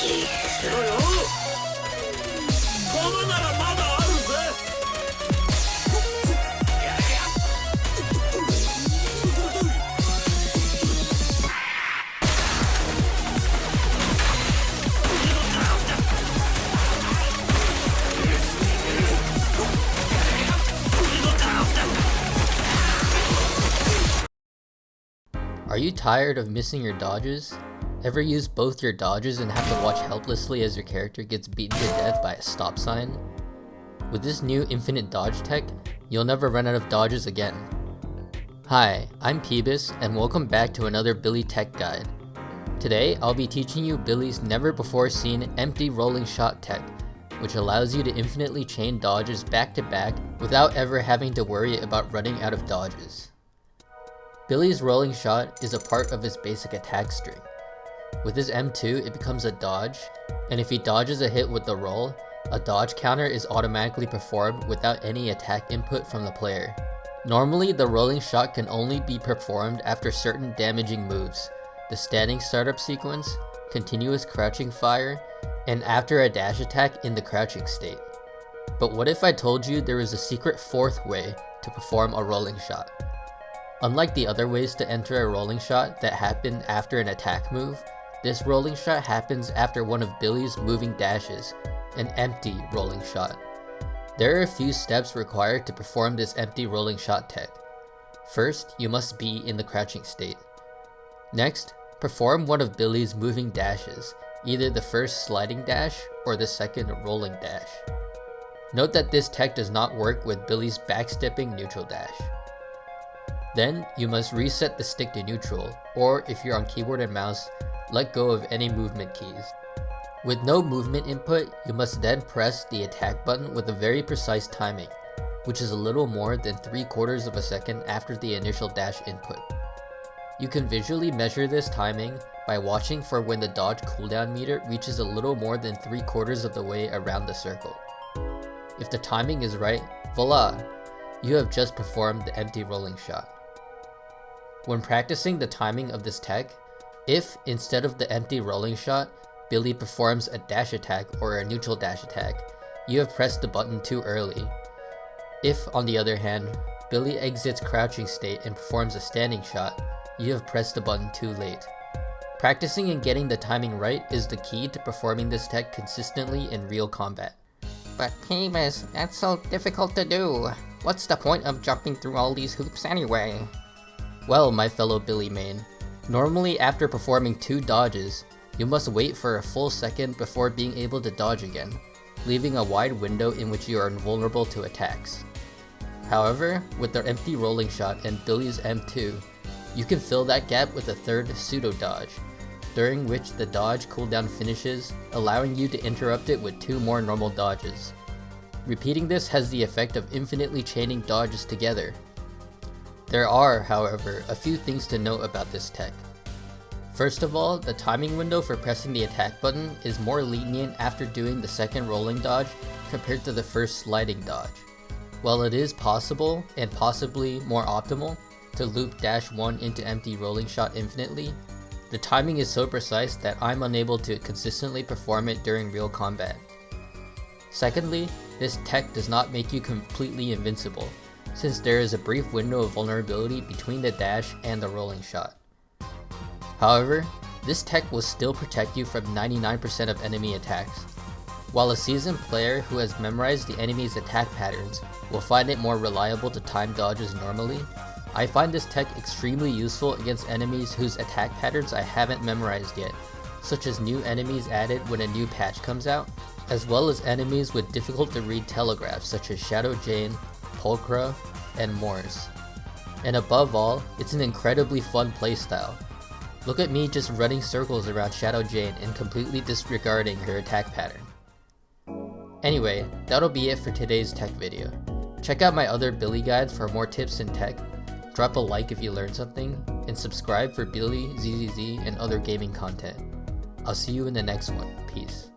Are you tired of missing your dodges? Ever use both your dodges and have to watch helplessly as your character gets beaten to death by a stop sign? With this new infinite dodge tech, you'll never run out of dodges again. Hi, I'm Peebus and welcome back to another Billy Tech Guide. Today, I'll be teaching you Billy's never before seen empty rolling shot tech, which allows you to infinitely chain dodges back to back without ever having to worry about running out of dodges. Billy's rolling shot is a part of his basic attack string. With his M2, it becomes a dodge, and if he dodges a hit with the roll, a dodge counter is automatically performed without any attack input from the player. Normally, the rolling shot can only be performed after certain damaging moves, the standing startup sequence, continuous crouching fire, and after a dash attack in the crouching state. But what if I told you there is a secret fourth way to perform a rolling shot? Unlike the other ways to enter a rolling shot that happen after an attack move, this rolling shot happens after one of Billy's moving dashes, an empty rolling shot. There are a few steps required to perform this empty rolling shot tech. First, you must be in the crouching state. Next, perform one of Billy's moving dashes, either the first sliding dash or the second rolling dash. Note that this tech does not work with Billy's backstepping neutral dash. Then, you must reset the stick to neutral, or if you're on keyboard and mouse, let go of any movement keys. With no movement input, you must then press the attack button with a very precise timing, which is a little more than 3/4 of a second after the initial dash input. You can visually measure this timing by watching for when the dodge cooldown meter reaches a little more than 3/4 of the way around the circle. If the timing is right, voila! You have just performed the empty rolling shot. When practicing the timing of this tech, if instead of the empty rolling shot, Billy performs a dash attack or a neutral dash attack, you have pressed the button too early. If, on the other hand, Billy exits crouching state and performs a standing shot, you have pressed the button too late. Practicing and getting the timing right is the key to performing this tech consistently in real combat. But Peebus, that's so difficult to do. What's the point of jumping through all these hoops anyway? Well, my fellow Billy main, normally after performing 2 dodges, you must wait for a full second before being able to dodge again, leaving a wide window in which you are invulnerable to attacks. However, with the empty rolling shot and Billy's M2, you can fill that gap with a third pseudo dodge, during which the dodge cooldown finishes, allowing you to interrupt it with 2 more normal dodges. Repeating this has the effect of infinitely chaining dodges together. There are, however, a few things to note about this tech. First of all, the timing window for pressing the attack button is more lenient after doing the second rolling dodge compared to the first sliding dodge. While it is possible, and possibly more optimal, to loop dash 1 into empty rolling shot infinitely, the timing is so precise that I'm unable to consistently perform it during real combat. Secondly, this tech does not make you completely invincible, since there is a brief window of vulnerability between the dash and the rolling shot. However, this tech will still protect you from 99% of enemy attacks. While a seasoned player who has memorized the enemy's attack patterns will find it more reliable to time dodges normally, I find this tech extremely useful against enemies whose attack patterns I haven't memorized yet, such as new enemies added when a new patch comes out, as well as enemies with difficult to read telegraphs such as Shadow Jane, Pulchra, and Morse. And above all, it's an incredibly fun playstyle. Look at me just running circles around Shadow Jane and completely disregarding her attack pattern. Anyway, that'll be it for today's tech video. Check out my other Billy guides for more tips in tech, drop a like if you learned something, and subscribe for Billy, ZZZ, and other gaming content. I'll see you in the next one. Peace.